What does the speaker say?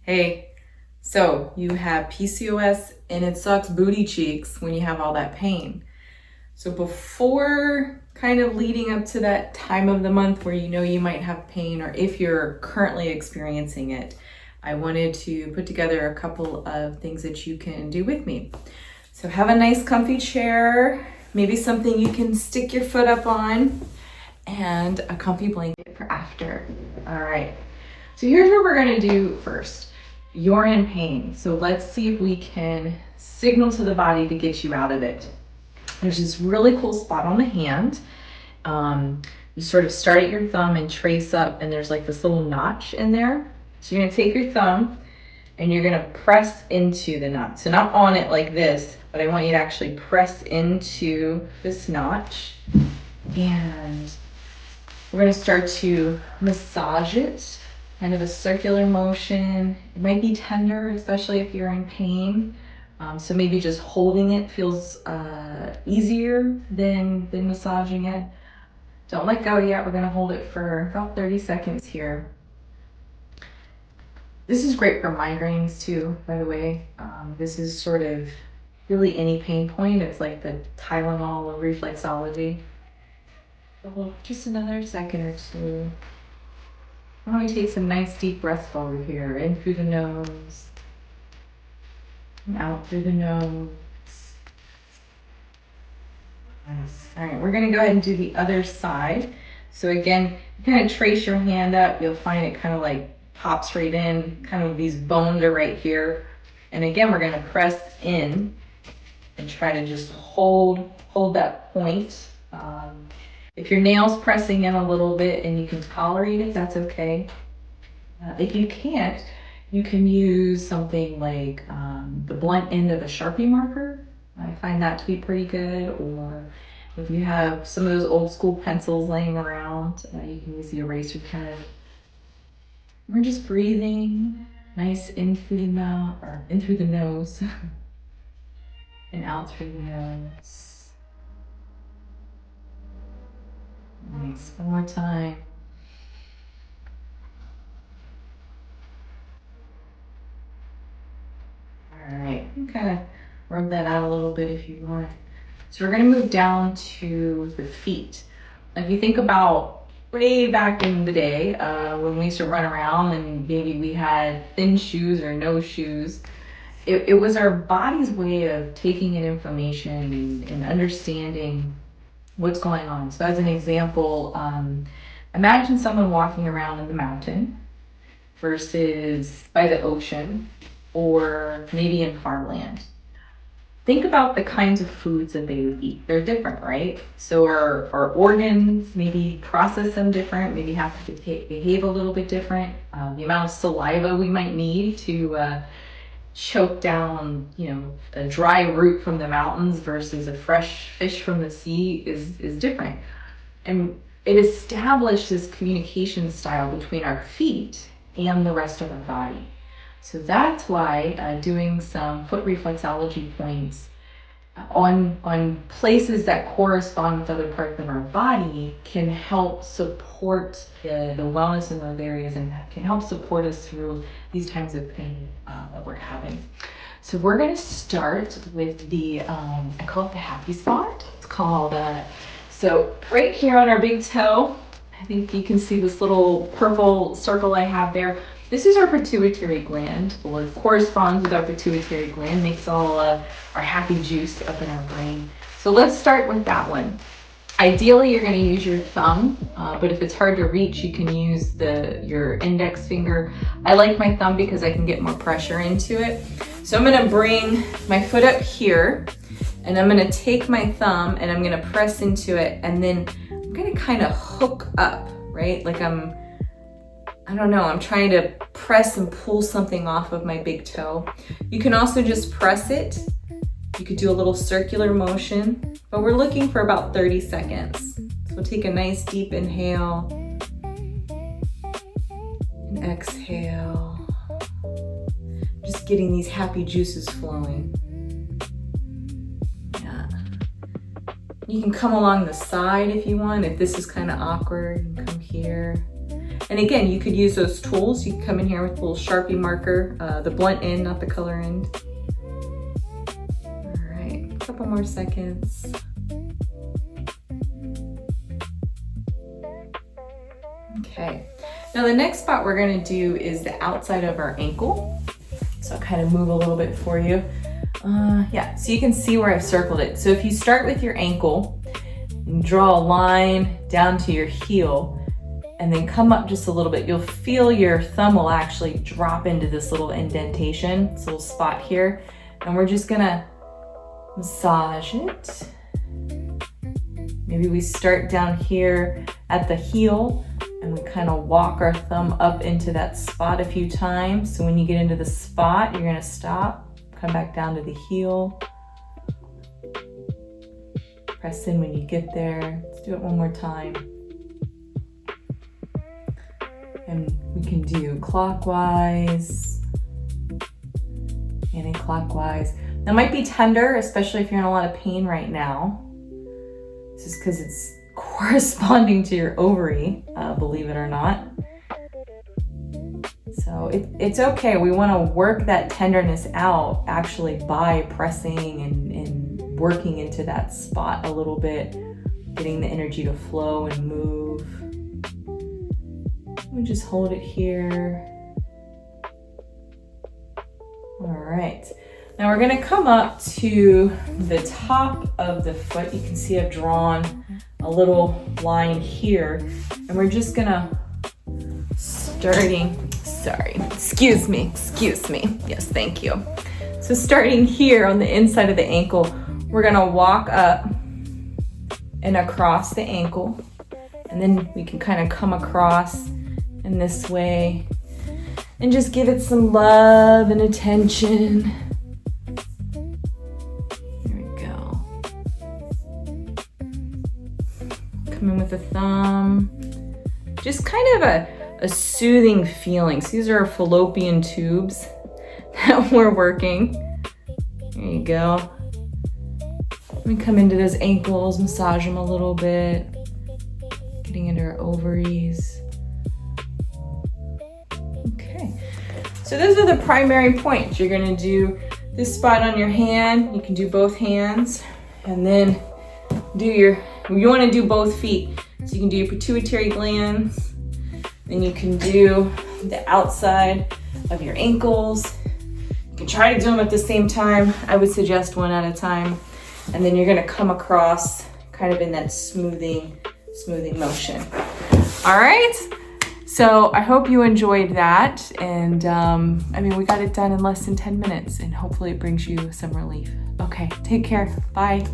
Hey, so you have PCOS and it sucks booty cheeks when you have all that pain. So before kind of leading up to that time of the month where you know you might have pain, or if you're currently experiencing it, I wanted to put together a couple of things that you can do with me. So have a nice comfy chair, maybe something you can stick your foot up on, and a comfy blanket for after. All right, so here's what we're gonna do first. You're in pain, so let's see if we can signal to the body to get you out of it. There's this really cool spot on the hand. You sort of start at your thumb and trace up, and there's like this little notch in there. So you're gonna take your thumb and you're gonna press into the notch. So not on it like this, but I want you to actually press into this notch. And we're gonna start to massage it, kind of a circular motion. It might be tender, especially if you're in pain. So maybe just holding it feels easier than massaging it. Don't let go yet. We're gonna hold it for about 30 seconds here. This is great for migraines too, by the way. This is sort of really any pain point. It's like the Tylenol of reflexology. Just another second or two. Why don't we take some nice deep breaths over here, in through the nose, and out through the nose. Nice. All right, we're gonna go ahead and do the other side. So again, you kind of trace your hand up, you'll find it kind of like pops right in, kind of these bones are right here. And again, we're gonna press in and try to just hold that point. If your nail's pressing in a little bit and you can tolerate it, that's okay. If you can't, you can use something like the blunt end of a Sharpie marker. I find that to be pretty good. Or if you have some of those old school pencils laying around, you can use the eraser pen. We're just breathing nice in through the mouth, or in through the nose, and out through the nose. Nice. One more time. All right. You kind of rub that out a little bit if you want. So we're going to move down to the feet. If you think about way back in the day when we used to run around and maybe we had thin shoes or no shoes, it was our body's way of taking in information and understanding what's going on. So as an example, imagine someone walking around in the mountain versus by the ocean or maybe in farmland. Think about the kinds of foods that they would eat. They're different, right? So our organs maybe process them different, maybe have to behave a little bit different. The amount of saliva we might need to choke down, a dry root from the mountains versus a fresh fish from the sea is different. And it established this communication style between our feet and the rest of our body. So that's why doing some foot reflexology points on places that correspond with other parts of our body can help support the wellness in those areas and can help support us through these times of pain that we're having. So we're going to start with the, I call it the happy spot. It's called, so right here on our big toe, I think you can see this little purple circle I have there. This is our pituitary gland, or it corresponds with our pituitary gland, makes all our happy juice up in our brain. So let's start with that one. Ideally, you're going to use your thumb, but if it's hard to reach, you can use your index finger. I like my thumb because I can get more pressure into it. So I'm going to bring my foot up here, and I'm going to take my thumb and I'm going to press into it, and then I'm going to kind of hook up, right? Like I'm trying to press and pull something off of my big toe. You can also just press it. You could do a little circular motion, but we're looking for about 30 seconds. So we'll take a nice deep inhale and exhale. Just getting these happy juices flowing. Yeah. You can come along the side if you want. If this is kind of awkward, you can come here. And again, you could use those tools. You can come in here with a little Sharpie marker, the blunt end, not the color end. All right, a couple more seconds. Okay, now the next spot we're gonna do is the outside of our ankle. So I'll kind of move a little bit for you. Yeah, so you can see where I've circled it. So if you start with your ankle and draw a line down to your heel and then come up just a little bit, you'll feel your thumb will actually drop into this little indentation, this little spot here. And we're just gonna massage it. Maybe we start down here at the heel and we kind of walk our thumb up into that spot a few times. So when you get into the spot, you're gonna stop, come back down to the heel. Press in when you get there. Let's do it one more time. And we can do clockwise, anti-clockwise. That might be tender, especially if you're in a lot of pain right now. This is because it's corresponding to your ovary, believe it or not. So it's okay. We want to work that tenderness out actually by pressing and working into that spot a little bit, getting the energy to flow and move. We just hold it here. All right. Now we're gonna come up to the top of the foot. You can see I've drawn a little line here, and we're just gonna excuse me. Yes, thank you. So starting here on the inside of the ankle, we're gonna walk up and across the ankle, and then we can kind of come across in this way and just give it some love and attention. There we go. Come in with the thumb. Just kind of a soothing feeling. So these are our fallopian tubes that we're working. There you go. We come into those ankles, massage them a little bit, getting into our ovaries. Okay, so those are the primary points. You're gonna do this spot on your hand. You can do both hands, and then you wanna do both feet. So you can do your pituitary glands, then you can do the outside of your ankles. You can try to do them at the same time. I would suggest one at a time. And then you're gonna come across kind of in that smoothing motion. All right, so I hope you enjoyed that. And we got it done in less than 10 minutes, and hopefully it brings you some relief. Okay, take care, bye.